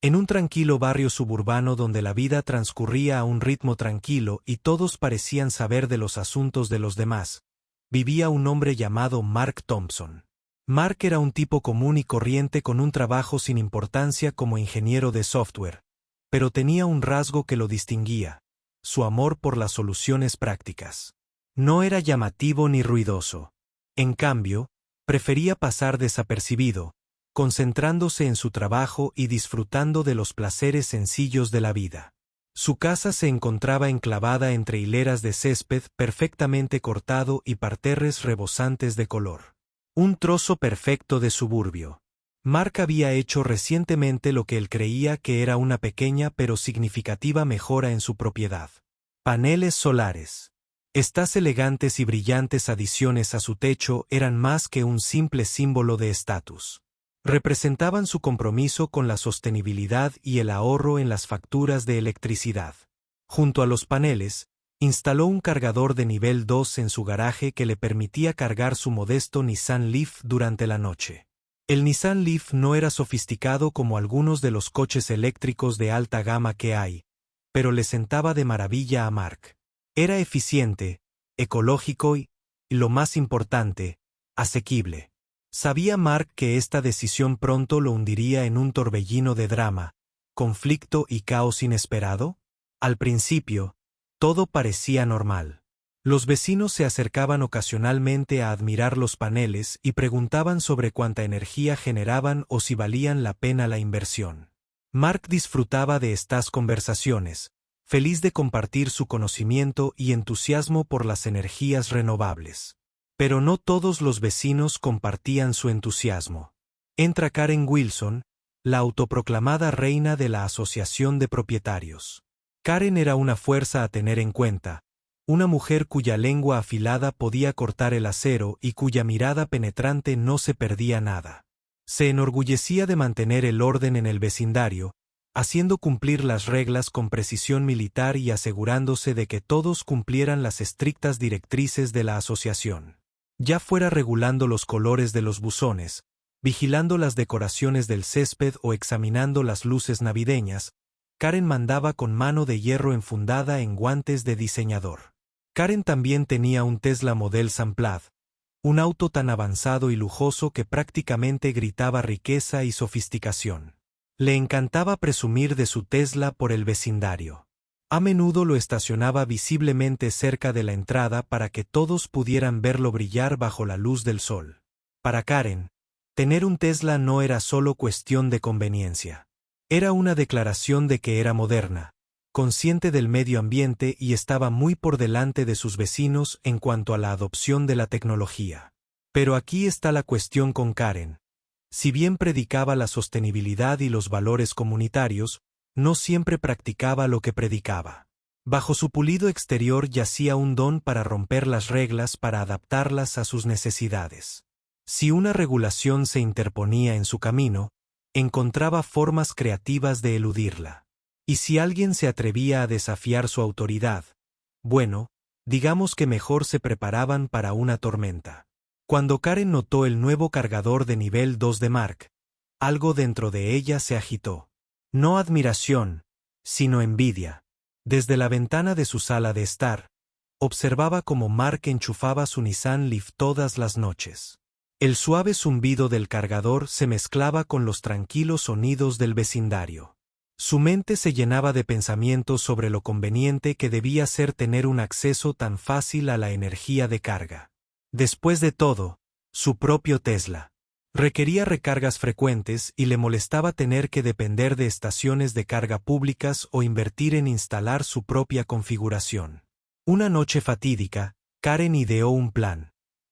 En un tranquilo barrio suburbano donde la vida transcurría a un ritmo tranquilo y todos parecían saber de los asuntos de los demás, vivía un hombre llamado Mark Thompson. Mark era un tipo común y corriente con un trabajo sin importancia como ingeniero de software, pero tenía un rasgo que lo distinguía: su amor por las soluciones prácticas. No era llamativo ni ruidoso. En cambio, prefería pasar desapercibido, concentrándose en su trabajo y disfrutando de los placeres sencillos de la vida. Su casa se encontraba enclavada entre hileras de césped perfectamente cortado y parterres rebosantes de color. Un trozo perfecto de suburbio. Mark había hecho recientemente lo que él creía que era una pequeña pero significativa mejora en su propiedad. Paneles solares. Estas elegantes y brillantes adiciones a su techo eran más que un simple símbolo de estatus. Representaban su compromiso con la sostenibilidad y el ahorro en las facturas de electricidad. Junto a los paneles, instaló un cargador de nivel 2 en su garaje que le permitía cargar su modesto Nissan Leaf durante la noche. El Nissan Leaf no era sofisticado como algunos de los coches eléctricos de alta gama que hay, pero le sentaba de maravilla a Mark. Era eficiente, ecológico y, lo más importante, asequible. Sabía Mark que esta decisión pronto lo hundiría en un torbellino de drama, conflicto y caos inesperado. Al principio, todo parecía normal. Los vecinos se acercaban ocasionalmente a admirar los paneles y preguntaban sobre cuánta energía generaban o si valían la pena la inversión. Mark disfrutaba de estas conversaciones, feliz de compartir su conocimiento y entusiasmo por las energías renovables. Pero no todos los vecinos compartían su entusiasmo. Entra Karen Wilson, la autoproclamada reina de la Asociación de Propietarios. Karen era una fuerza a tener en cuenta, una mujer cuya lengua afilada podía cortar el acero y cuya mirada penetrante no se perdía nada. Se enorgullecía de mantener el orden en el vecindario, haciendo cumplir las reglas con precisión militar y asegurándose de que todos cumplieran las estrictas directrices de la asociación. Ya fuera regulando los colores de los buzones, vigilando las decoraciones del césped o examinando las luces navideñas, Karen mandaba con mano de hierro enfundada en guantes de diseñador. Karen también tenía un Tesla Model Samplad, un auto tan avanzado y lujoso que prácticamente gritaba riqueza y sofisticación. Le encantaba presumir de su Tesla por el vecindario. A menudo lo estacionaba visiblemente cerca de la entrada para que todos pudieran verlo brillar bajo la luz del sol. Para Karen, tener un Tesla no era solo cuestión de conveniencia. Era una declaración de que era moderna, consciente del medio ambiente y estaba muy por delante de sus vecinos en cuanto a la adopción de la tecnología. Pero aquí está la cuestión con Karen. Si bien predicaba la sostenibilidad y los valores comunitarios, no siempre practicaba lo que predicaba. Bajo su pulido exterior yacía un don para romper las reglas para adaptarlas a sus necesidades. Si una regulación se interponía en su camino, encontraba formas creativas de eludirla. Y si alguien se atrevía a desafiar su autoridad, bueno, digamos que mejor se preparaban para una tormenta. Cuando Karen notó el nuevo cargador de nivel 2 de Mark, algo dentro de ella se agitó. No admiración, sino envidia. Desde la ventana de su sala de estar, observaba cómo Mark enchufaba su Nissan Leaf todas las noches. El suave zumbido del cargador se mezclaba con los tranquilos sonidos del vecindario. Su mente se llenaba de pensamientos sobre lo conveniente que debía ser tener un acceso tan fácil a la energía de carga. Después de todo, su propio Tesla requería recargas frecuentes y le molestaba tener que depender de estaciones de carga públicas o invertir en instalar su propia configuración. Una noche fatídica, Karen ideó un plan.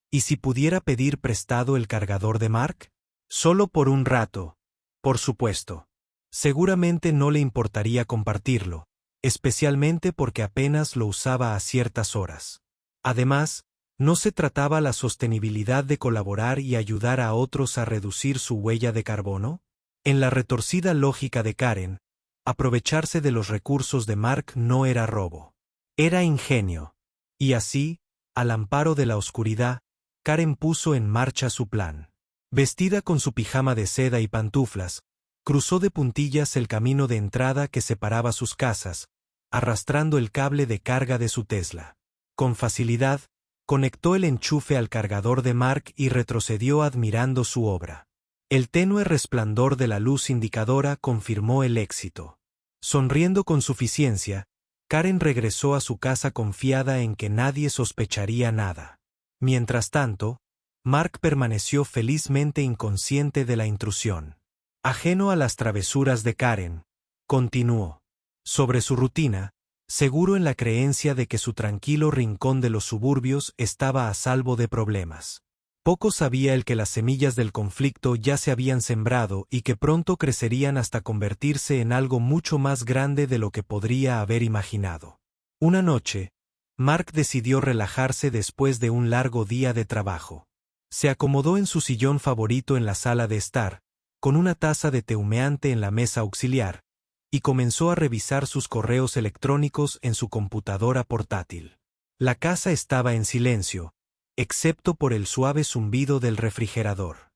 ¿Y si pudiera pedir prestado el cargador de Mark? Solo por un rato, por supuesto. Seguramente no le importaría compartirlo, especialmente porque apenas lo usaba a ciertas horas. Además, no se trataba la sostenibilidad de colaborar y ayudar a otros a reducir su huella de carbono. En la retorcida lógica de Karen, aprovecharse de los recursos de Mark no era robo. Era ingenio. Y así, al amparo de la oscuridad, Karen puso en marcha su plan. Vestida con su pijama de seda y pantuflas, Cruzó de puntillas el camino de entrada que separaba sus casas, arrastrando el cable de carga de su Tesla. Con facilidad, conectó el enchufe al cargador de Mark y retrocedió admirando su obra. El tenue resplandor de la luz indicadora confirmó el éxito. Sonriendo con suficiencia, Karen regresó a su casa confiada en que nadie sospecharía nada. Mientras tanto, Mark permaneció felizmente inconsciente de la intrusión. Ajeno a las travesuras de Karen, continuó sobre su rutina, seguro en la creencia de que su tranquilo rincón de los suburbios estaba a salvo de problemas. Poco sabía él que las semillas del conflicto ya se habían sembrado y que pronto crecerían hasta convertirse en algo mucho más grande de lo que podría haber imaginado. Una noche, Mark decidió relajarse después de un largo día de trabajo. Se acomodó en su sillón favorito en la sala de estar, con una taza de té humeante en la mesa auxiliar, y comenzó a revisar sus correos electrónicos en su computadora portátil. La casa estaba en silencio, excepto por el suave zumbido del refrigerador,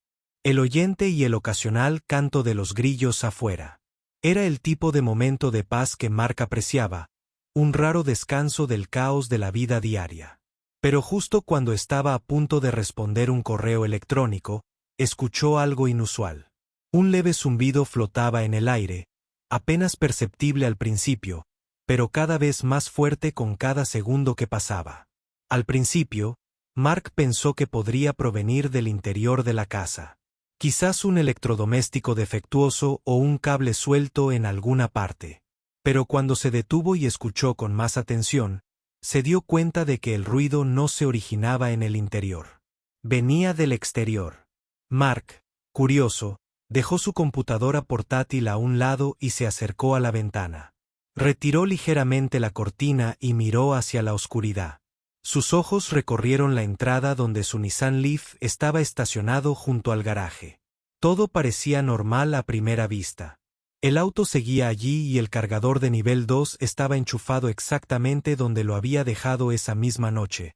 el oyente y el ocasional canto de los grillos afuera. Era el tipo de momento de paz que Mark apreciaba, un raro descanso del caos de la vida diaria. Pero justo cuando estaba a punto de responder un correo electrónico, escuchó algo inusual. Un leve zumbido flotaba en el aire, apenas perceptible al principio, pero cada vez más fuerte con cada segundo que pasaba. Al principio, Mark pensó que podría provenir del interior de la casa. Quizás un electrodoméstico defectuoso o un cable suelto en alguna parte. Pero cuando se detuvo y escuchó con más atención, se dio cuenta de que el ruido no se originaba en el interior. Venía del exterior. Mark, curioso, dejó su computadora portátil a un lado y se acercó a la ventana. Retiró ligeramente la cortina y miró hacia la oscuridad. Sus ojos recorrieron la entrada donde su Nissan Leaf estaba estacionado junto al garaje. Todo parecía normal a primera vista. El auto seguía allí y el cargador de nivel 2 estaba enchufado exactamente donde lo había dejado esa misma noche.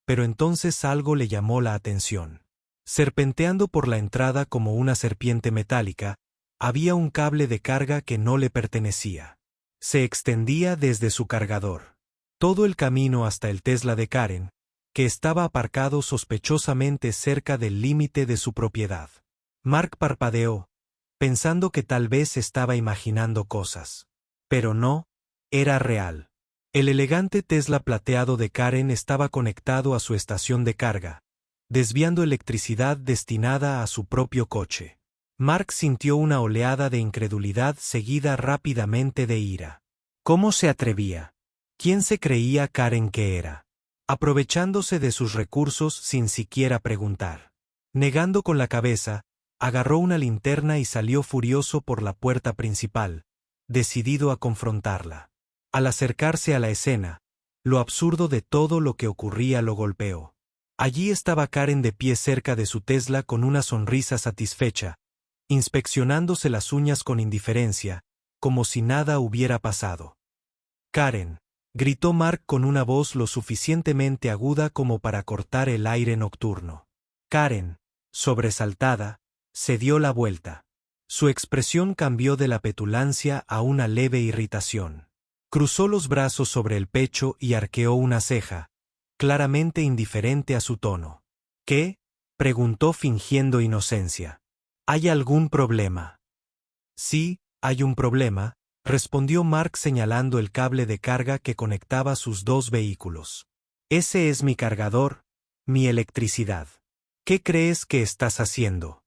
Pero entonces algo le llamó la atención. Serpenteando por la entrada como una serpiente metálica, había un cable de carga que no le pertenecía. Se extendía desde su cargador. Todo el camino hasta el Tesla de Karen, que estaba aparcado sospechosamente cerca del límite de su propiedad. Mark parpadeó, pensando que tal vez estaba imaginando cosas. Pero no, era real. El elegante Tesla plateado de Karen estaba conectado a su estación de carga, desviando electricidad destinada a su propio coche. Mark sintió una oleada de incredulidad seguida rápidamente de ira. ¿Cómo se atrevía? ¿Quién se creía Karen que era? Aprovechándose de sus recursos sin siquiera preguntar. Negando con la cabeza, agarró una linterna y salió furioso por la puerta principal, decidido a confrontarla. Al acercarse a la escena, lo absurdo de todo lo que ocurría lo golpeó. Allí estaba Karen de pie cerca de su Tesla con una sonrisa satisfecha, inspeccionándose las uñas con indiferencia, como si nada hubiera pasado. «Karen», gritó Mark con una voz lo suficientemente aguda como para cortar el aire nocturno. Karen, sobresaltada, se dio la vuelta. Su expresión cambió de la petulancia a una leve irritación. Cruzó los brazos sobre el pecho y arqueó una ceja, claramente indiferente a su tono. «¿Qué?», preguntó fingiendo inocencia. «¿Hay algún problema?» «Sí, hay un problema», respondió Mark señalando el cable de carga que conectaba sus dos vehículos. «Ese es mi cargador, mi electricidad. ¿Qué crees que estás haciendo?»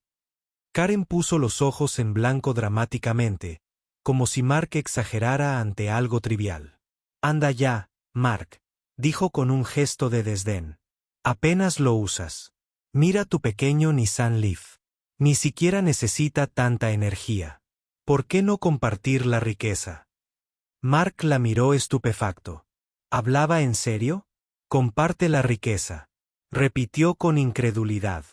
Karen puso los ojos en blanco dramáticamente, como si Mark exagerara ante algo trivial. «Anda ya, Mark», dijo con un gesto de desdén. «Apenas lo usas. Mira tu pequeño Nissan Leaf. Ni siquiera necesita tanta energía. ¿Por qué no compartir la riqueza?» Mark la miró estupefacto. ¿Hablaba en serio? «Comparte la riqueza», repitió con incredulidad.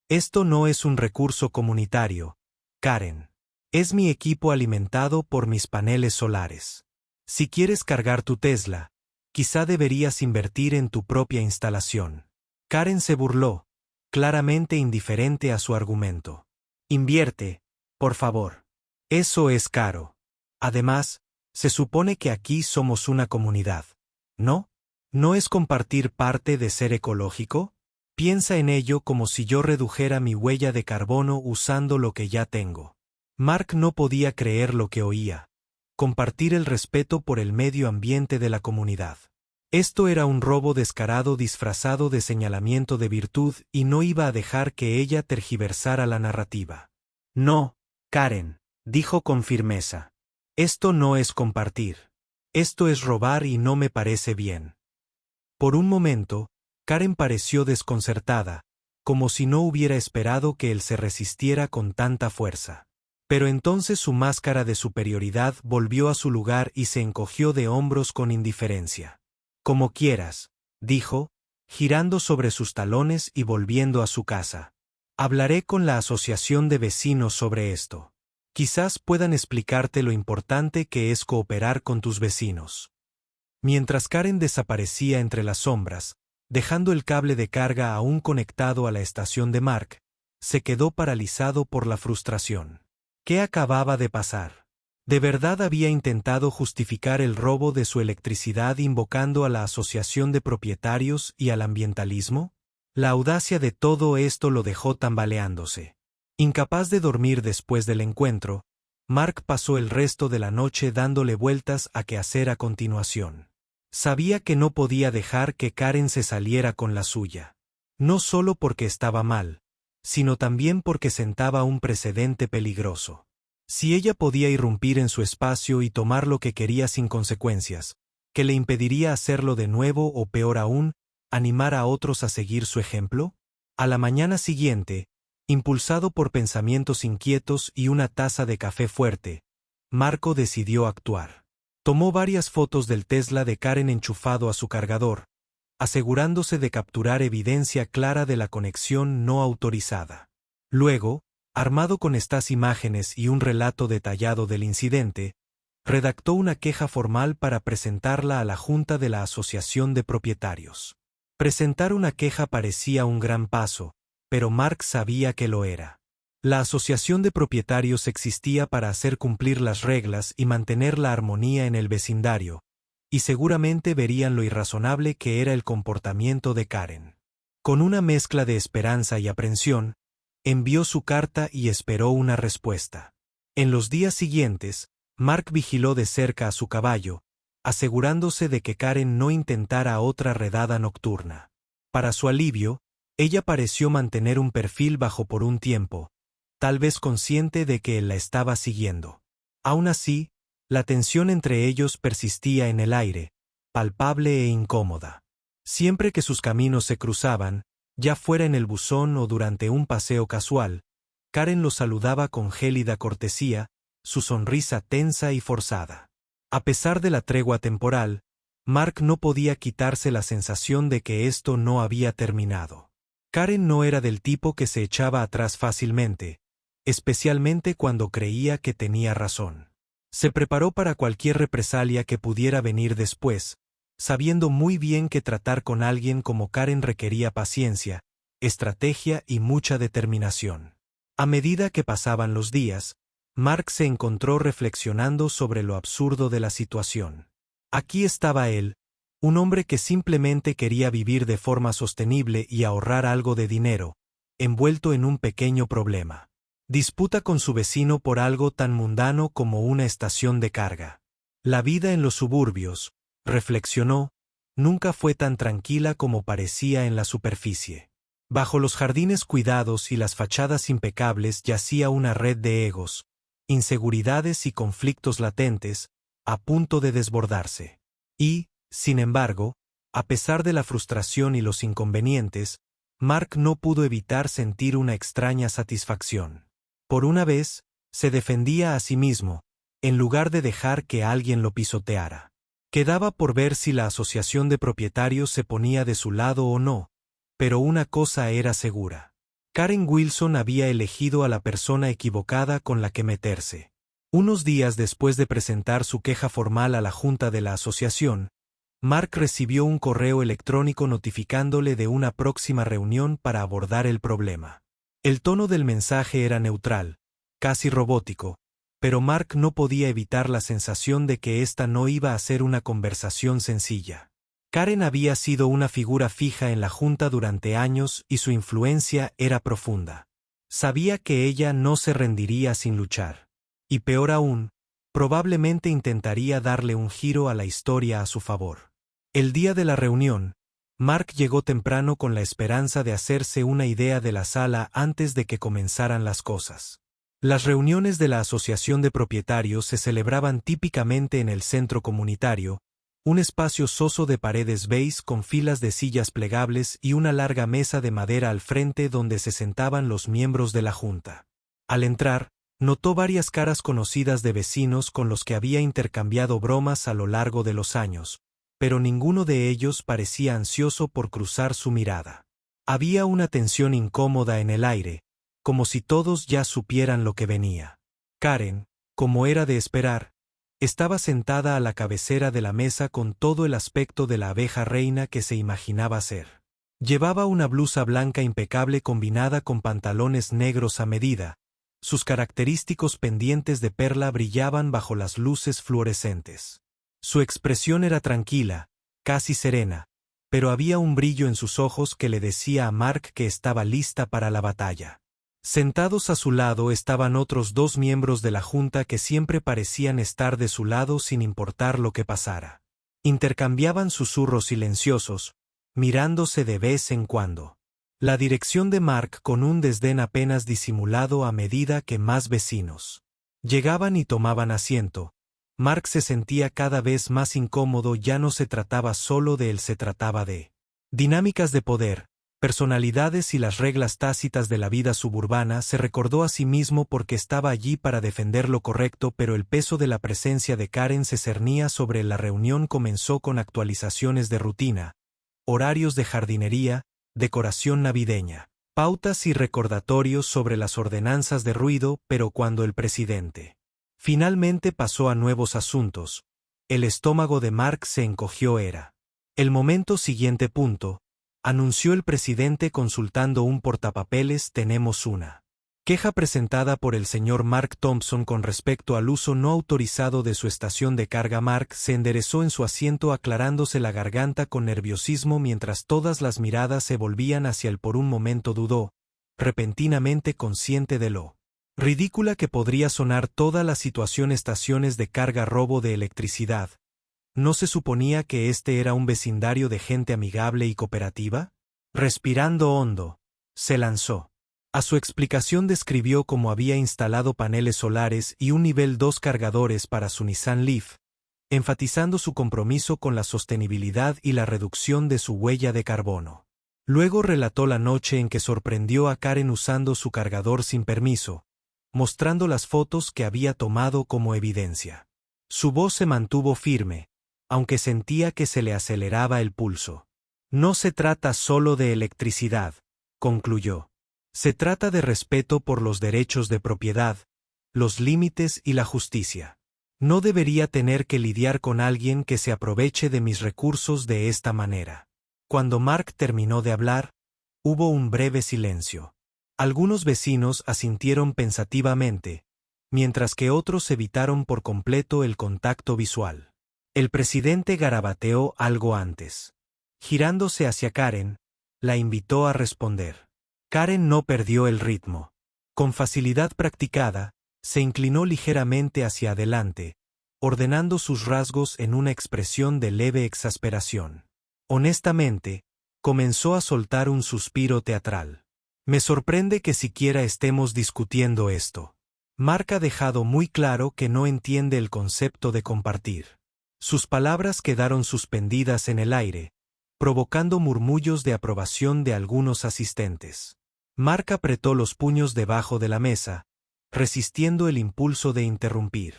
«Esto no es un recurso comunitario, Karen. Es mi equipo alimentado por mis paneles solares. Si quieres cargar tu Tesla, quizá deberías invertir en tu propia instalación». Karen se burló, claramente indiferente a su argumento. «Invierte, por favor. Eso es caro. Además, se supone que aquí somos una comunidad, ¿no? ¿No es compartir parte de ser ecológico? Piensa en ello como si yo redujera mi huella de carbono usando lo que ya tengo. Mark no podía creer lo que oía. Compartir el respeto por el medio ambiente de la comunidad. Esto era un robo descarado disfrazado de señalamiento de virtud y no iba a dejar que ella tergiversara la narrativa. No, Karen, dijo con firmeza. Esto no es compartir. Esto es robar y no me parece bien. Por un momento, Karen pareció desconcertada, como si no hubiera esperado que él se resistiera con tanta fuerza. Pero entonces su máscara de superioridad volvió a su lugar y se encogió de hombros con indiferencia. Como quieras, dijo, girando sobre sus talones y volviendo a su casa. Hablaré con la asociación de vecinos sobre esto. Quizás puedan explicarte lo importante que es cooperar con tus vecinos. Mientras Karen desaparecía entre las sombras, dejando el cable de carga aún conectado a la estación de Mark, se quedó paralizado por la frustración. ¿Qué acababa de pasar? ¿De verdad había intentado justificar el robo de su electricidad invocando a la asociación de propietarios y al ambientalismo? La audacia de todo esto lo dejó tambaleándose. Incapaz de dormir después del encuentro, Mark pasó el resto de la noche dándole vueltas a qué hacer a continuación. Sabía que no podía dejar que Karen se saliera con la suya. No solo porque estaba mal, sino también porque sentaba un precedente peligroso. Si ella podía irrumpir en su espacio y tomar lo que quería sin consecuencias, ¿qué le impediría hacerlo de nuevo o peor aún, animar a otros a seguir su ejemplo? A la mañana siguiente, impulsado por pensamientos inquietos y una taza de café fuerte, Marco decidió actuar. Tomó varias fotos del Tesla de Karen enchufado a su cargador, asegurándose de capturar evidencia clara de la conexión no autorizada. Luego, armado con estas imágenes y un relato detallado del incidente, redactó una queja formal para presentarla a la Junta de la Asociación de Propietarios. Presentar una queja parecía un gran paso, pero Mark sabía que lo era. La Asociación de Propietarios existía para hacer cumplir las reglas y mantener la armonía en el vecindario, y seguramente verían lo irrazonable que era el comportamiento de Karen. Con una mezcla de esperanza y aprensión, envió su carta y esperó una respuesta. En los días siguientes, Mark vigiló de cerca a su caballo, asegurándose de que Karen no intentara otra redada nocturna. Para su alivio, ella pareció mantener un perfil bajo por un tiempo, tal vez consciente de que él la estaba siguiendo. Aún así, la tensión entre ellos persistía en el aire, palpable e incómoda. Siempre que sus caminos se cruzaban, ya fuera en el buzón o durante un paseo casual, Karen lo saludaba con gélida cortesía, su sonrisa tensa y forzada. A pesar de la tregua temporal, Mark no podía quitarse la sensación de que esto no había terminado. Karen no era del tipo que se echaba atrás fácilmente, especialmente cuando creía que tenía razón. Se preparó para cualquier represalia que pudiera venir después, sabiendo muy bien que tratar con alguien como Karen requería paciencia, estrategia y mucha determinación. A medida que pasaban los días, Mark se encontró reflexionando sobre lo absurdo de la situación. Aquí estaba él, un hombre que simplemente quería vivir de forma sostenible y ahorrar algo de dinero, envuelto en un pequeño problema. Disputa con su vecino por algo tan mundano como una estación de carga. La vida en los suburbios, reflexionó, nunca fue tan tranquila como parecía en la superficie. Bajo los jardines cuidados y las fachadas impecables yacía una red de egos, inseguridades y conflictos latentes, a punto de desbordarse. Y, sin embargo, a pesar de la frustración y los inconvenientes, Mark no pudo evitar sentir una extraña satisfacción. Por una vez, se defendía a sí mismo, en lugar de dejar que alguien lo pisoteara. Quedaba por ver si la asociación de propietarios se ponía de su lado o no, pero una cosa era segura. Karen Wilson había elegido a la persona equivocada con la que meterse. Unos días después de presentar su queja formal a la junta de la asociación, Mark recibió un correo electrónico notificándole de una próxima reunión para abordar el problema. El tono del mensaje era neutral, casi robótico, pero Mark no podía evitar la sensación de que esta no iba a ser una conversación sencilla. Karen había sido una figura fija en la junta durante años y su influencia era profunda. Sabía que ella no se rendiría sin luchar. Y peor aún, probablemente intentaría darle un giro a la historia a su favor. El día de la reunión, Mark llegó temprano con la esperanza de hacerse una idea de la sala antes de que comenzaran las cosas. Las reuniones de la Asociación de Propietarios se celebraban típicamente en el centro comunitario, un espacio soso de paredes beige con filas de sillas plegables y una larga mesa de madera al frente donde se sentaban los miembros de la junta. Al entrar, notó varias caras conocidas de vecinos con los que había intercambiado bromas a lo largo de los años, pero ninguno de ellos parecía ansioso por cruzar su mirada. Había una tensión incómoda en el aire, como si todos ya supieran lo que venía. Karen, como era de esperar, estaba sentada a la cabecera de la mesa con todo el aspecto de la abeja reina que se imaginaba ser. Llevaba una blusa blanca impecable combinada con pantalones negros a medida. Sus característicos pendientes de perla brillaban bajo las luces fluorescentes. Su expresión era tranquila, casi serena, pero había un brillo en sus ojos que le decía a Mark que estaba lista para la batalla. Sentados a su lado estaban otros dos miembros de la junta que siempre parecían estar de su lado sin importar lo que pasara. Intercambiaban susurros silenciosos, mirándose de vez en cuando. La dirección de Mark con un desdén apenas disimulado a medida que más vecinos llegaban y tomaban asiento. Mark se sentía cada vez más incómodo, ya no se trataba solo de él, se trataba de dinámicas de poder, personalidades y las reglas tácitas de la vida suburbana. Se recordó a sí mismo porque estaba allí para defender lo correcto, pero el peso de la presencia de Karen se cernía sobre él. La reunión comenzó con actualizaciones de rutina, horarios de jardinería, decoración navideña, pautas y recordatorios sobre las ordenanzas de ruido, pero cuando el presidente finalmente pasó a nuevos asuntos, el estómago de Mark se encogió. Era el momento siguiente. Anunció el presidente consultando un portapapeles. Tenemos una queja presentada por el señor Mark Thompson con respecto al uso no autorizado de su estación de carga. Mark se enderezó en su asiento aclarándose la garganta con nerviosismo mientras todas las miradas se volvían hacia él. Por un momento dudó, repentinamente consciente de lo ridícula que podría sonar toda la situación. Estaciones de carga, robo de electricidad. ¿No se suponía que este era un vecindario de gente amigable y cooperativa? Respirando hondo, se lanzó. A su explicación describió cómo había instalado paneles solares y un nivel 2 cargadores para su Nissan Leaf, enfatizando su compromiso con la sostenibilidad y la reducción de su huella de carbono. Luego relató la noche en que sorprendió a Karen usando su cargador sin permiso, mostrando las fotos que había tomado como evidencia. Su voz se mantuvo firme, aunque sentía que se le aceleraba el pulso. No se trata solo de electricidad, concluyó. Se trata de respeto por los derechos de propiedad, los límites y la justicia. No debería tener que lidiar con alguien que se aproveche de mis recursos de esta manera. Cuando Mark terminó de hablar, hubo un breve silencio. Algunos vecinos asintieron pensativamente, mientras que otros evitaron por completo el contacto visual. El presidente garabateó algo antes. Girándose hacia Karen, la invitó a responder. Karen no perdió el ritmo. Con facilidad practicada, se inclinó ligeramente hacia adelante, ordenando sus rasgos en una expresión de leve exasperación. Honestamente, comenzó a soltar un suspiro teatral. Me sorprende que siquiera estemos discutiendo esto. Mark ha dejado muy claro que no entiende el concepto de compartir. Sus palabras quedaron suspendidas en el aire, provocando murmullos de aprobación de algunos asistentes. Mark apretó los puños debajo de la mesa, resistiendo el impulso de interrumpir.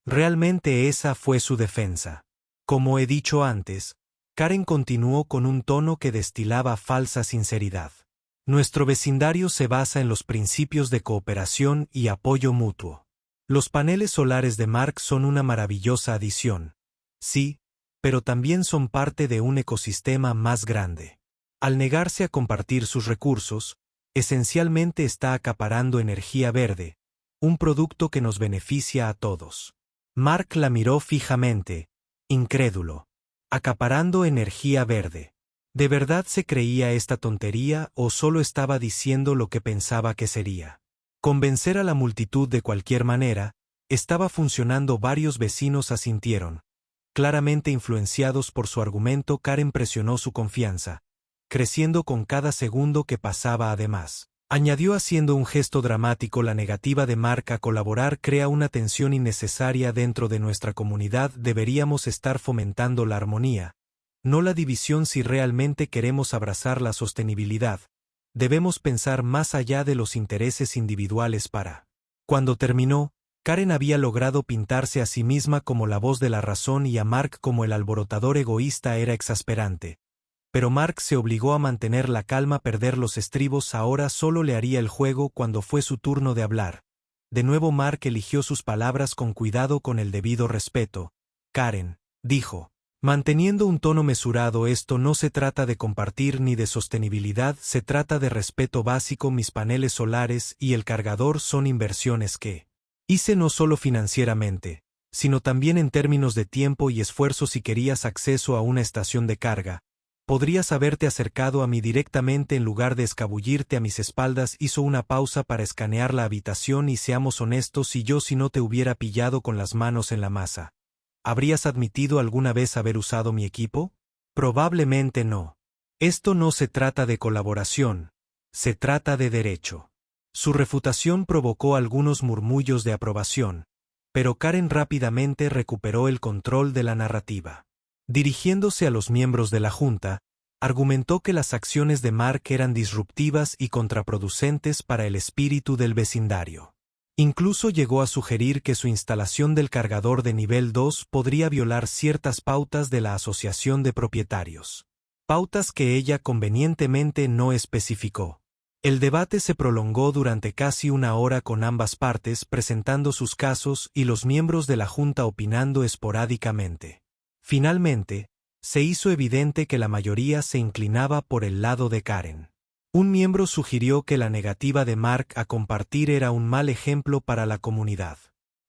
Realmente esa fue su defensa. Como he dicho antes, Karen continuó con un tono que destilaba falsa sinceridad. Nuestro vecindario se basa en los principios de cooperación y apoyo mutuo. Los paneles solares de Mark son una maravillosa adición. Sí, pero también son parte de un ecosistema más grande. Al negarse a compartir sus recursos, esencialmente está acaparando energía verde, un producto que nos beneficia a todos. Mark la miró fijamente, incrédulo. Acaparando energía verde. ¿De verdad se creía esta tontería o solo estaba diciendo lo que pensaba que sería? Convencer a la multitud de cualquier manera, estaba funcionando. Varios vecinos asintieron. Claramente influenciados por su argumento, Karen presionó su confianza, creciendo con cada segundo que pasaba. Además, añadió haciendo un gesto dramático, la negativa de Mark a colaborar crea una tensión innecesaria dentro de nuestra comunidad. Deberíamos estar fomentando la armonía, no la división. Si realmente queremos abrazar la sostenibilidad, debemos pensar más allá de los intereses individuales. Cuando terminó, Karen había logrado pintarse a sí misma como la voz de la razón y a Mark como el alborotador egoísta. Era exasperante. Pero Mark se obligó a mantener la calma. Perder los estribos ahora solo le haría el juego. Cuando fue su turno de hablar, de nuevo Mark eligió sus palabras con cuidado, con el debido respeto. Karen, dijo, manteniendo un tono mesurado, esto no se trata de compartir ni de sostenibilidad, se trata de respeto básico. Mis paneles solares y el cargador son inversiones que hice no solo financieramente, sino también en términos de tiempo y esfuerzo. Si querías acceso a una estación de carga, podrías haberte acercado a mí directamente en lugar de escabullirte a mis espaldas. Hizo una pausa para escanear la habitación. Y seamos honestos, si no te hubiera pillado con las manos en la masa, ¿habrías admitido alguna vez haber usado mi equipo? Probablemente no. Esto no se trata de colaboración, se trata de derecho. Su refutación provocó algunos murmullos de aprobación, pero Karen rápidamente recuperó el control de la narrativa. Dirigiéndose a los miembros de la Junta, argumentó que las acciones de Mark eran disruptivas y contraproducentes para el espíritu del vecindario. Incluso llegó a sugerir que su instalación del cargador de nivel 2 podría violar ciertas pautas de la Asociación de Propietarios. Pautas que ella convenientemente no especificó. El debate se prolongó durante casi una hora, con ambas partes presentando sus casos y los miembros de la Junta opinando esporádicamente. Finalmente, se hizo evidente que la mayoría se inclinaba por el lado de Karen. Un miembro sugirió que la negativa de Mark a compartir era un mal ejemplo para la comunidad.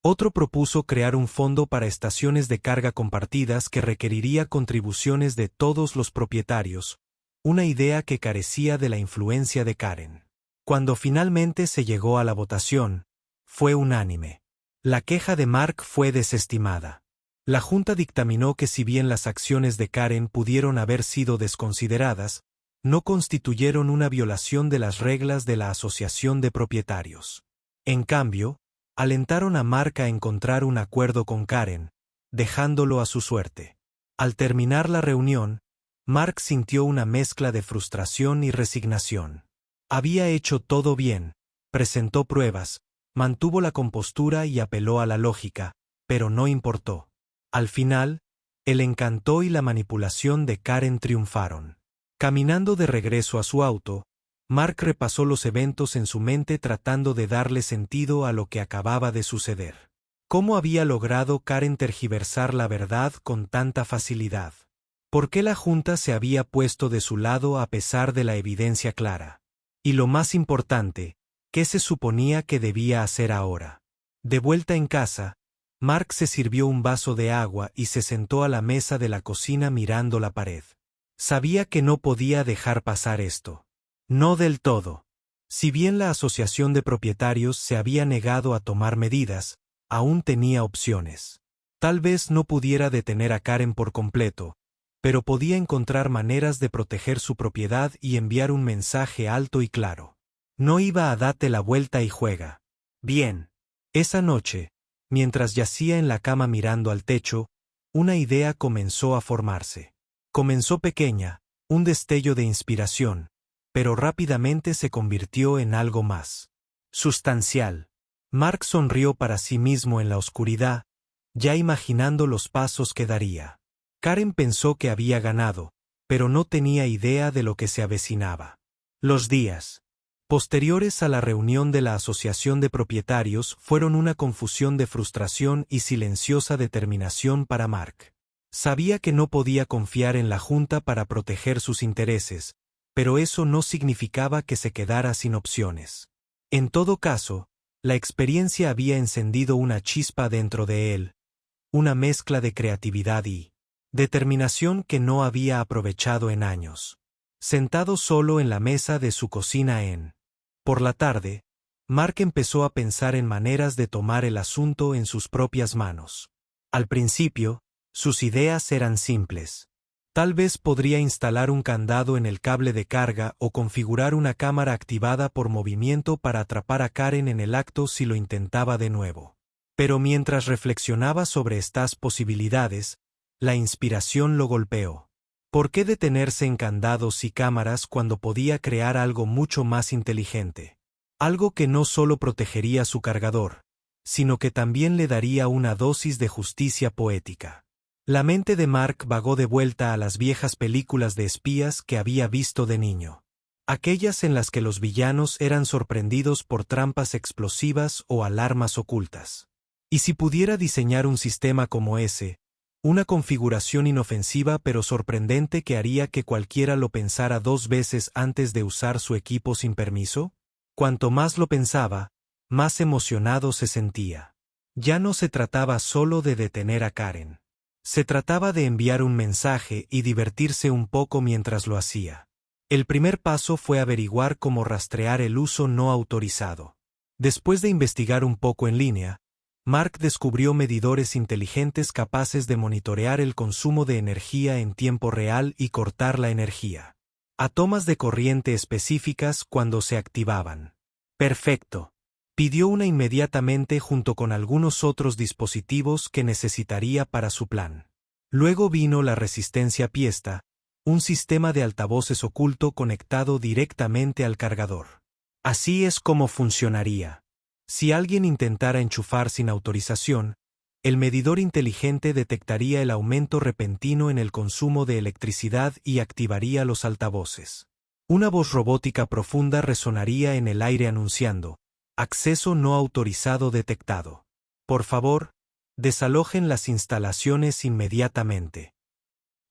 Otro propuso crear un fondo para estaciones de carga compartidas que requeriría contribuciones de todos los propietarios, una idea que carecía de la influencia de Karen. Cuando finalmente se llegó a la votación, fue unánime. La queja de Mark fue desestimada. La Junta dictaminó que si bien las acciones de Karen pudieron haber sido desconsideradas, no constituyeron una violación de las reglas de la Asociación de Propietarios. En cambio, alentaron a Mark a encontrar un acuerdo con Karen, dejándolo a su suerte. Al terminar la reunión, Mark sintió una mezcla de frustración y resignación. Había hecho todo bien, presentó pruebas, mantuvo la compostura y apeló a la lógica, pero no importó. Al final, el encanto y la manipulación de Karen triunfaron. Caminando de regreso a su auto, Mark repasó los eventos en su mente tratando de darle sentido a lo que acababa de suceder. ¿Cómo había logrado Karen tergiversar la verdad con tanta facilidad? ¿Por qué la Junta se había puesto de su lado a pesar de la evidencia clara? Y lo más importante, ¿qué se suponía que debía hacer ahora? De vuelta en casa, Mark se sirvió un vaso de agua y se sentó a la mesa de la cocina mirando la pared. Sabía que no podía dejar pasar esto. No del todo. Si bien la Asociación de Propietarios se había negado a tomar medidas, aún tenía opciones. Tal vez no pudiera detener a Karen por completo, pero podía encontrar maneras de proteger su propiedad y enviar un mensaje alto y claro. No iba a darte la vuelta y juega. Bien. Esa noche, mientras yacía en la cama mirando al techo, una idea comenzó a formarse. Comenzó pequeña, un destello de inspiración, pero rápidamente se convirtió en algo más sustancial. Mark sonrió para sí mismo en la oscuridad, ya imaginando los pasos que daría. Karen pensó que había ganado, pero no tenía idea de lo que se avecinaba. Los días posteriores a la reunión de la Asociación de Propietarios fueron una confusión de frustración y silenciosa determinación para Mark. Sabía que no podía confiar en la Junta para proteger sus intereses, pero eso no significaba que se quedara sin opciones. En todo caso, La experiencia había encendido una chispa dentro de él, una mezcla de creatividad y determinación que no había aprovechado en años. Sentado solo en la mesa de su cocina por la tarde, Mark empezó a pensar en maneras de tomar el asunto en sus propias manos. Al principio, sus ideas eran simples. Tal vez podría instalar un candado en el cable de carga o configurar una cámara activada por movimiento para atrapar a Karen en el acto si lo intentaba de nuevo. Pero mientras reflexionaba sobre estas posibilidades, la inspiración lo golpeó. ¿Por qué detenerse en candados y cámaras cuando podía crear algo mucho más inteligente? Algo que no solo protegería su cargador, sino que también le daría una dosis de justicia poética. La mente de Mark vagó de vuelta a las viejas películas de espías que había visto de niño. Aquellas en las que los villanos eran sorprendidos por trampas explosivas o alarmas ocultas. ¿Y si pudiera diseñar un sistema como ese? Una configuración inofensiva pero sorprendente que haría que cualquiera lo pensara 2 veces antes de usar su equipo sin permiso. Cuanto más lo pensaba, más emocionado se sentía. Ya no se trataba solo de detener a Karen. Se trataba de enviar un mensaje y divertirse un poco mientras lo hacía. El primer paso fue averiguar cómo rastrear el uso no autorizado. Después de investigar un poco en línea, Mark descubrió medidores inteligentes capaces de monitorear el consumo de energía en tiempo real y cortar la energía a tomas de corriente específicas cuando se activaban. Perfecto. Pidió una inmediatamente junto con algunos otros dispositivos que necesitaría para su plan. Luego vino la resistencia Piesta, un sistema de altavoces oculto conectado directamente al cargador. Así es como funcionaría. Si alguien intentara enchufar sin autorización, el medidor inteligente detectaría el aumento repentino en el consumo de electricidad y activaría los altavoces. Una voz robótica profunda resonaría en el aire anunciando: acceso no autorizado detectado. Por favor, desalojen las instalaciones inmediatamente.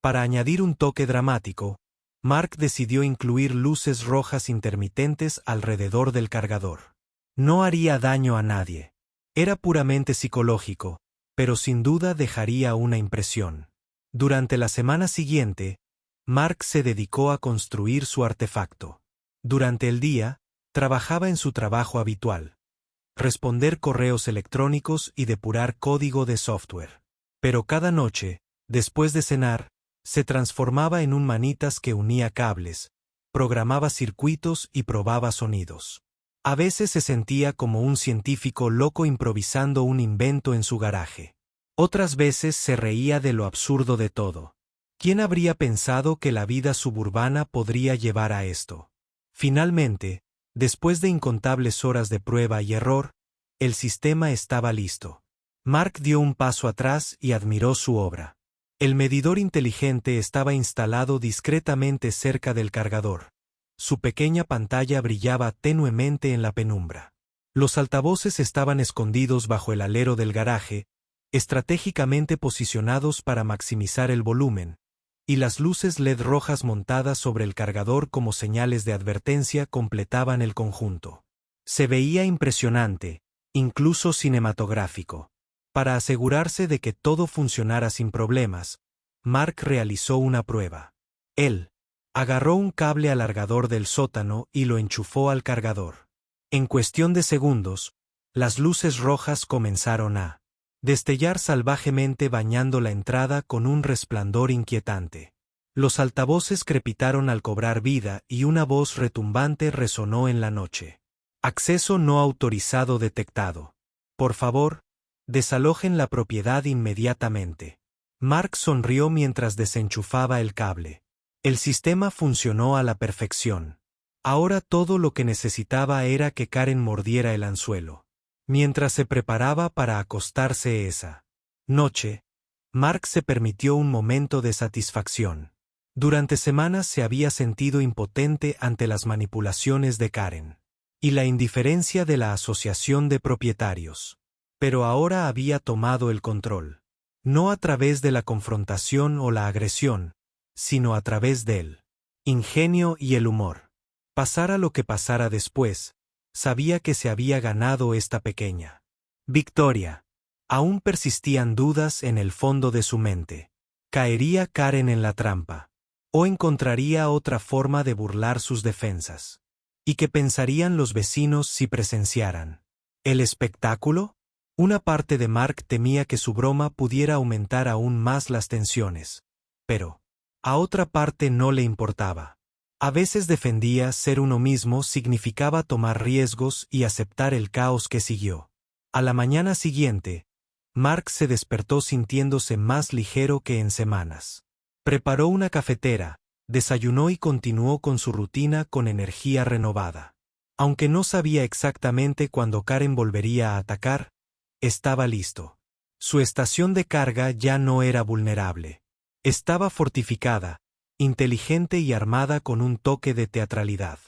Para añadir un toque dramático, Mark decidió incluir luces rojas intermitentes alrededor del cargador. No haría daño a nadie. Era puramente psicológico, pero sin duda dejaría una impresión. Durante la semana siguiente, Mark se dedicó a construir su artefacto. Durante el día, trabajaba en su trabajo habitual: responder correos electrónicos y depurar código de software. Pero cada noche, después de cenar, se transformaba en un manitas que unía cables, programaba circuitos y probaba sonidos. A veces se sentía como un científico loco improvisando un invento en su garaje. Otras veces se reía de lo absurdo de todo. ¿Quién habría pensado que la vida suburbana podría llevar a esto? Finalmente, después de incontables horas de prueba y error, el sistema estaba listo. Mark dio un paso atrás y admiró su obra. El medidor inteligente estaba instalado discretamente cerca del cargador. Su pequeña pantalla brillaba tenuemente en la penumbra. Los altavoces estaban escondidos bajo el alero del garaje, estratégicamente posicionados para maximizar el volumen, y las luces LED rojas montadas sobre el cargador como señales de advertencia completaban el conjunto. Se veía impresionante, incluso cinematográfico. Para asegurarse de que todo funcionara sin problemas, Mark realizó una prueba. Él agarró un cable alargador del sótano y lo enchufó al cargador. En cuestión de segundos, las luces rojas comenzaron a destellar salvajemente bañando la entrada con un resplandor inquietante. Los altavoces crepitaron al cobrar vida y una voz retumbante resonó en la noche. Acceso no autorizado detectado. Por favor, desalojen la propiedad inmediatamente. Mark sonrió mientras desenchufaba el cable. El sistema funcionó a la perfección. Ahora todo lo que necesitaba era que Karen mordiera el anzuelo. Mientras se preparaba para acostarse esa noche, Mark se permitió un momento de satisfacción. Durante semanas se había sentido impotente ante las manipulaciones de Karen y la indiferencia de la asociación de propietarios. Pero ahora había tomado el control. No a través de la confrontación o la agresión, sino a través del ingenio y el humor. Pasara lo que pasara después, sabía que se había ganado esta pequeña victoria. Aún persistían dudas en el fondo de su mente. ¿Caería Karen en la trampa? ¿O encontraría otra forma de burlar sus defensas? ¿Y qué pensarían los vecinos si presenciaran el espectáculo? Una parte de Mark temía que su broma pudiera aumentar aún más las tensiones. Pero a otra parte no le importaba. A veces defendía ser uno mismo significaba tomar riesgos y aceptar el caos que siguió. A la mañana siguiente, Mark se despertó sintiéndose más ligero que en semanas. Preparó una cafetera, desayunó y continuó con su rutina con energía renovada. Aunque no sabía exactamente cuándo Karen volvería a atacar, estaba listo. Su estación de carga ya no era vulnerable. Estaba fortificada, inteligente y armada con un toque de teatralidad.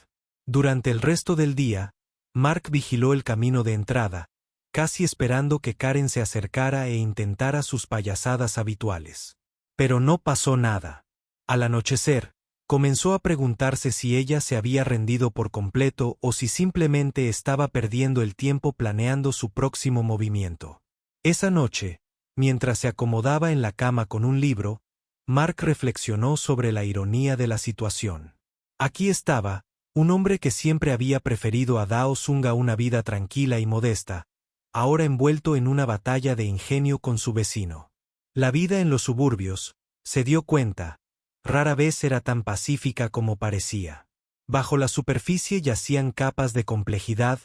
Durante el resto del día, Mark vigiló el camino de entrada, casi esperando que Karen se acercara e intentara sus payasadas habituales. Pero no pasó nada. Al anochecer, comenzó a preguntarse si ella se había rendido por completo o si simplemente estaba perdiendo el tiempo planeando su próximo movimiento. Esa noche, mientras se acomodaba en la cama con un libro, Mark reflexionó sobre la ironía de la situación. Aquí estaba, un hombre que siempre había preferido a Dao Zunga una vida tranquila y modesta, ahora envuelto en una batalla de ingenio con su vecino. La vida en los suburbios, se dio cuenta, rara vez era tan pacífica como parecía. Bajo la superficie yacían capas de complejidad,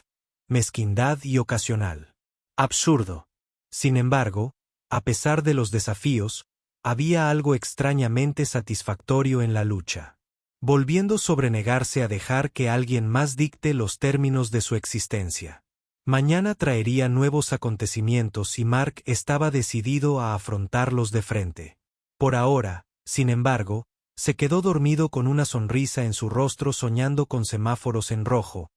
mezquindad y ocasional absurdo. Sin embargo, a pesar de los desafíos, había algo extrañamente satisfactorio en la lucha. Volviendo sobre negarse a dejar que alguien más dicte los términos de su existencia. Mañana traería nuevos acontecimientos y Mark estaba decidido a afrontarlos de frente. Por ahora, sin embargo, se quedó dormido con una sonrisa en su rostro soñando con semáforos en rojo,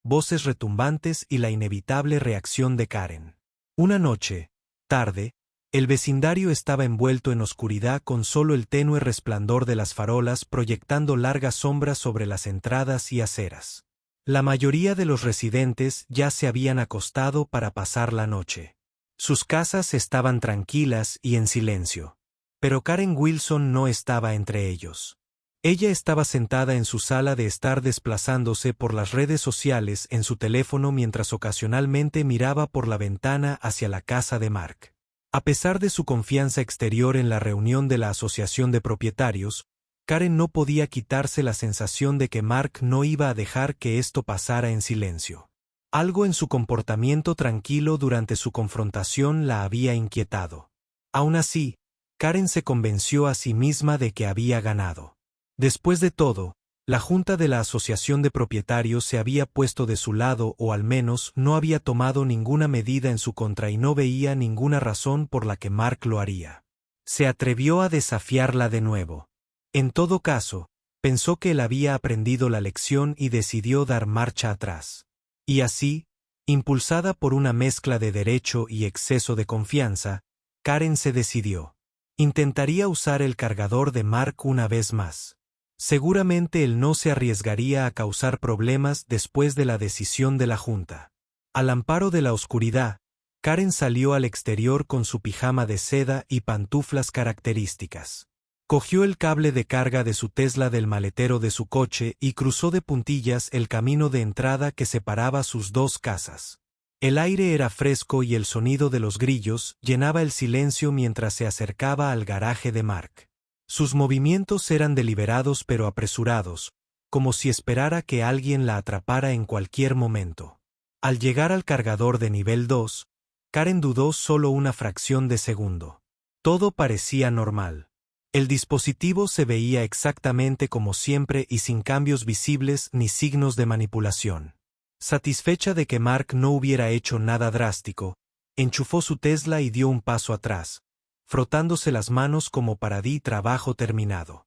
voces retumbantes y la inevitable reacción de Karen. Una noche, tarde, el vecindario estaba envuelto en oscuridad con solo el tenue resplandor de las farolas proyectando largas sombras sobre las entradas y aceras. La mayoría de los residentes ya se habían acostado para pasar la noche. Sus casas estaban tranquilas y en silencio. Pero Karen Wilson no estaba entre ellos. Ella estaba sentada en su sala de estar desplazándose por las redes sociales en su teléfono mientras ocasionalmente miraba por la ventana hacia la casa de Mark. A pesar de su confianza exterior en la reunión de la asociación de propietarios, Karen no podía quitarse la sensación de que Mark no iba a dejar que esto pasara en silencio. Algo en su comportamiento tranquilo durante su confrontación la había inquietado. Aún así, Karen se convenció a sí misma de que había ganado. Después de todo, la junta de la asociación de propietarios se había puesto de su lado o al menos no había tomado ninguna medida en su contra y no veía ninguna razón por la que Mark lo haría. Se atrevió a desafiarla de nuevo. En todo caso, pensó que él había aprendido la lección y decidió dar marcha atrás. Y así, impulsada por una mezcla de derecho y exceso de confianza, Karen se decidió. Intentaría usar el cargador de Mark una vez más. Seguramente él no se arriesgaría a causar problemas después de la decisión de la junta. Al amparo de la oscuridad, Karen salió al exterior con su pijama de seda y pantuflas características. Cogió el cable de carga de su Tesla del maletero de su coche y cruzó de puntillas el camino de entrada que separaba sus dos casas. El aire era fresco y el sonido de los grillos llenaba el silencio mientras se acercaba al garaje de Mark. Sus movimientos eran deliberados pero apresurados, como si esperara que alguien la atrapara en cualquier momento. Al llegar al cargador de nivel 2, Karen dudó solo una fracción de segundo. Todo parecía normal. El dispositivo se veía exactamente como siempre y sin cambios visibles ni signos de manipulación. Satisfecha de que Mark no hubiera hecho nada drástico, enchufó su Tesla y dio un paso atrás, frotándose las manos como para di trabajo terminado.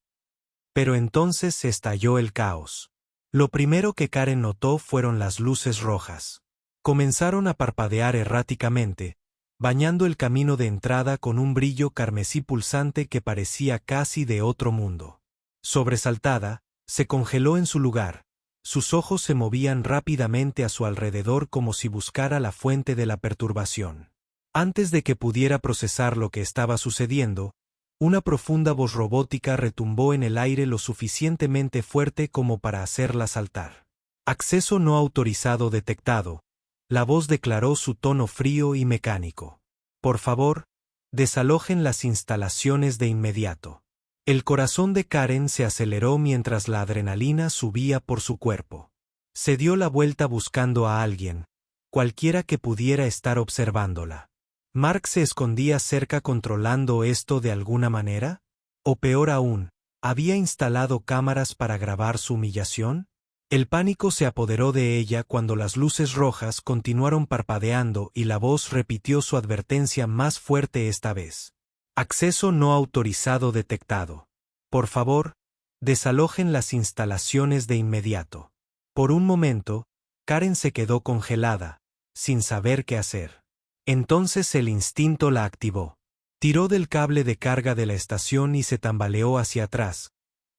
Pero entonces estalló el caos. Lo primero que Karen notó fueron las luces rojas. Comenzaron a parpadear erráticamente, bañando el camino de entrada con un brillo carmesí pulsante que parecía casi de otro mundo. Sobresaltada, se congeló en su lugar, Sus ojos se movían rápidamente a su alrededor como si buscara la fuente de la perturbación. Antes de que pudiera procesar lo que estaba sucediendo, una profunda voz robótica retumbó en el aire lo suficientemente fuerte como para hacerla saltar. Acceso no autorizado detectado. La voz declaró su tono frío y mecánico. Por favor, desalojen las instalaciones de inmediato. El corazón de Karen se aceleró mientras la adrenalina subía por su cuerpo. Se dio la vuelta buscando a alguien, cualquiera que pudiera estar observándola. ¿Mark se escondía cerca controlando esto de alguna manera? O peor aún, ¿había instalado cámaras para grabar su humillación? El pánico se apoderó de ella cuando las luces rojas continuaron parpadeando y la voz repitió su advertencia más fuerte esta vez. Acceso no autorizado detectado. Por favor, desalojen las instalaciones de inmediato. Por un momento, Karen se quedó congelada, sin saber qué hacer. Entonces el instinto la activó. Tiró del cable de carga de la estación y se tambaleó hacia atrás,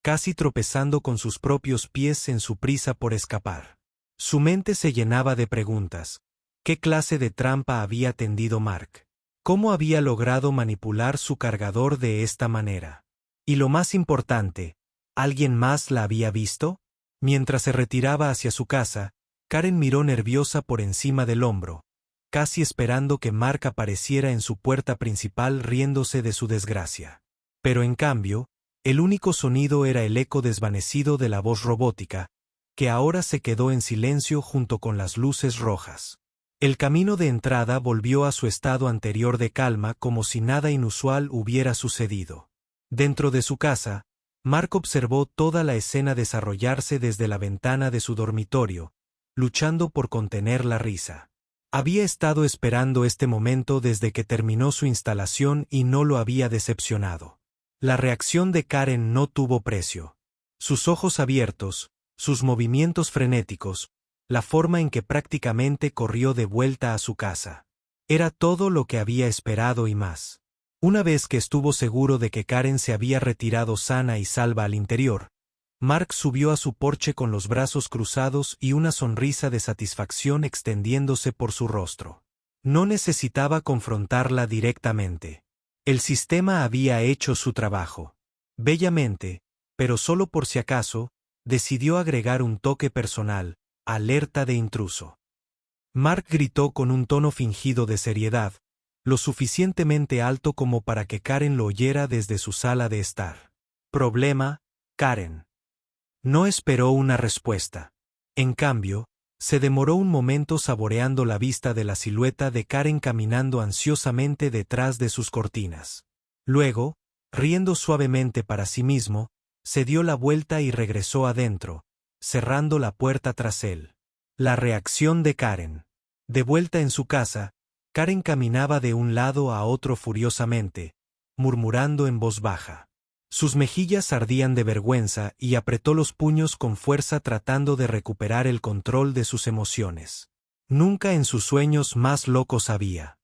casi tropezando con sus propios pies en su prisa por escapar. Su mente se llenaba de preguntas. ¿Qué clase de trampa había tendido Mark? ¿Cómo había logrado manipular su cargador de esta manera? Y lo más importante, ¿alguien más la había visto? Mientras se retiraba hacia su casa, Karen miró nerviosa por encima del hombro, casi esperando que Mark apareciera en su puerta principal riéndose de su desgracia. Pero en cambio, el único sonido era el eco desvanecido de la voz robótica, que ahora se quedó en silencio junto con las luces rojas. El camino de entrada volvió a su estado anterior de calma como si nada inusual hubiera sucedido. Dentro de su casa, Mark observó toda la escena desarrollarse desde la ventana de su dormitorio, luchando por contener la risa. Había estado esperando este momento desde que terminó su instalación y no lo había decepcionado. La reacción de Karen no tuvo precio. Sus ojos abiertos, sus movimientos frenéticos, la forma en que prácticamente corrió de vuelta a su casa. Era todo lo que había esperado y más. Una vez que estuvo seguro de que Karen se había retirado sana y salva al interior, Mark subió a su porche con los brazos cruzados y una sonrisa de satisfacción extendiéndose por su rostro. No necesitaba confrontarla directamente. El sistema había hecho su trabajo. Bellamente, pero solo por si acaso, decidió agregar un toque personal, alerta de intruso. Mark gritó con un tono fingido de seriedad, lo suficientemente alto como para que Karen lo oyera desde su sala de estar. Problema, Karen. No esperó una respuesta. En cambio, se demoró un momento saboreando la vista de la silueta de Karen caminando ansiosamente detrás de sus cortinas. Luego, riendo suavemente para sí mismo, se dio la vuelta y regresó adentro, cerrando la puerta tras él. La reacción de Karen. De vuelta en su casa, Karen caminaba de un lado a otro furiosamente, murmurando en voz baja. Sus mejillas ardían de vergüenza y apretó los puños con fuerza tratando de recuperar el control de sus emociones. Nunca en sus sueños más locos había.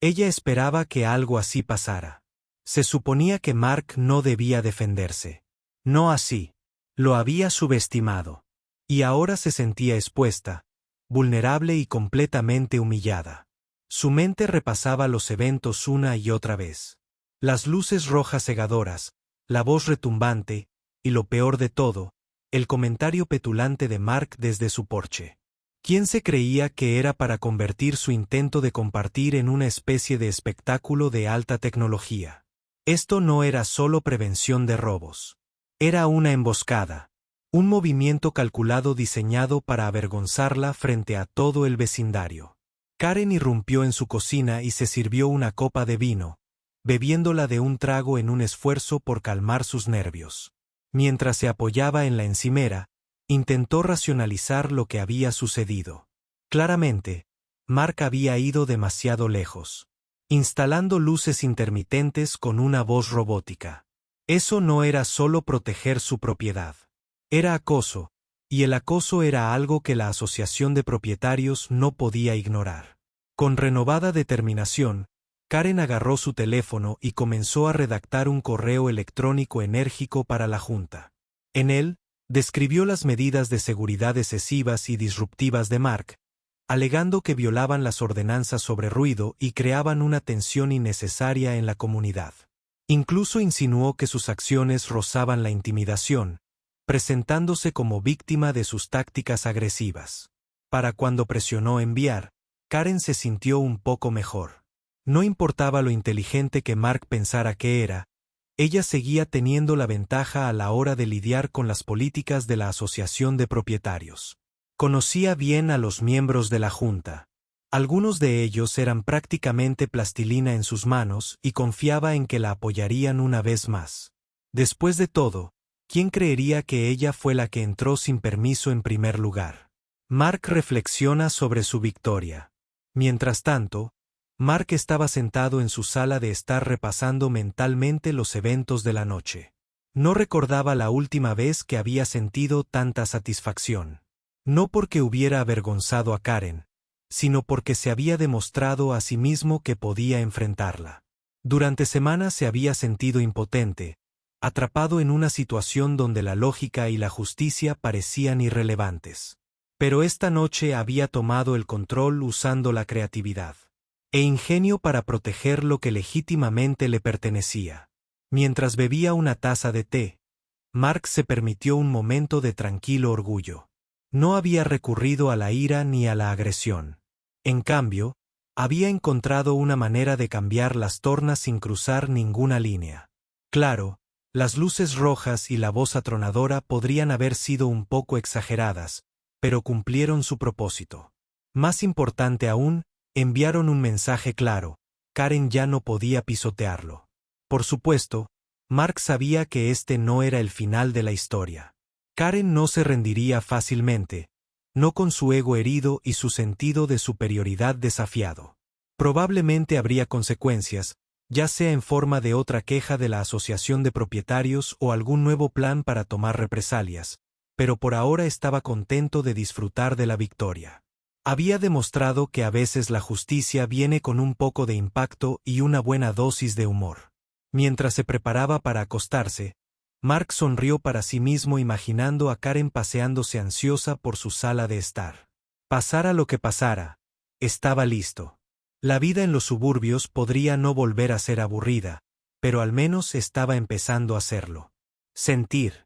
Ella esperaba que algo así pasara. Se suponía que Mark no debía defenderse. No así. Lo había subestimado. Y ahora se sentía expuesta, vulnerable y completamente humillada. Su mente repasaba los eventos una y otra vez. Las luces rojas cegadoras, la voz retumbante, y lo peor de todo, el comentario petulante de Mark desde su porche. ¿Quién se creía que era para convertir su intento de compartir en una especie de espectáculo de alta tecnología? Esto no era solo prevención de robos. Era una emboscada. Un movimiento calculado diseñado para avergonzarla frente a todo el vecindario. Karen irrumpió en su cocina y se sirvió una copa de vino, bebiéndola de un trago en un esfuerzo por calmar sus nervios. Mientras se apoyaba en la encimera, intentó racionalizar lo que había sucedido. Claramente, Mark había ido demasiado lejos, instalando luces intermitentes con una voz robótica. Eso no era solo proteger su propiedad. Era acoso, y el acoso era algo que la asociación de propietarios no podía ignorar. Con renovada determinación, Karen agarró su teléfono y comenzó a redactar un correo electrónico enérgico para la junta. En él, Describió las medidas de seguridad excesivas y disruptivas de Mark, alegando que violaban las ordenanzas sobre ruido y creaban una tensión innecesaria en la comunidad. Incluso insinuó que sus acciones rozaban la intimidación, presentándose como víctima de sus tácticas agresivas. Para cuando presionó enviar, Karen se sintió un poco mejor. No importaba lo inteligente que Mark pensara que era, ella seguía teniendo la ventaja a la hora de lidiar con las políticas de la Asociación de Propietarios. Conocía bien a los miembros de la Junta. Algunos de ellos eran prácticamente plastilina en sus manos y confiaba en que la apoyarían una vez más. Después de todo, ¿quién creería que ella fue la que entró sin permiso en primer lugar? Mark reflexiona sobre su victoria. Mientras tanto, Mark estaba sentado en su sala de estar repasando mentalmente los eventos de la noche. No recordaba la última vez que había sentido tanta satisfacción. No porque hubiera avergonzado a Karen, sino porque se había demostrado a sí mismo que podía enfrentarla. Durante semanas se había sentido impotente, atrapado en una situación donde la lógica y la justicia parecían irrelevantes. Pero esta noche había tomado el control usando la creatividad e ingenio para proteger lo que legítimamente le pertenecía. Mientras bebía una taza de té, Mark se permitió un momento de tranquilo orgullo. No había recurrido a la ira ni a la agresión. En cambio, había encontrado una manera de cambiar las tornas sin cruzar ninguna línea. Claro, las luces rojas y la voz atronadora podrían haber sido un poco exageradas, pero cumplieron su propósito. Más importante aún, enviaron un mensaje claro: Karen ya no podía pisotearlo. Por supuesto, Mark sabía que este no era el final de la historia. Karen no se rendiría fácilmente, no con su ego herido y su sentido de superioridad desafiado. Probablemente habría consecuencias, ya sea en forma de otra queja de la Asociación de Propietarios o algún nuevo plan para tomar represalias, pero por ahora estaba contento de disfrutar de la victoria. Había demostrado que a veces la justicia viene con un poco de impacto y una buena dosis de humor. Mientras se preparaba para acostarse, Mark sonrió para sí mismo imaginando a Karen paseándose ansiosa por su sala de estar. Pasara lo que pasara, estaba listo. La vida en los suburbios podría no volver a ser aburrida, pero al menos estaba empezando a serlo. Sentir.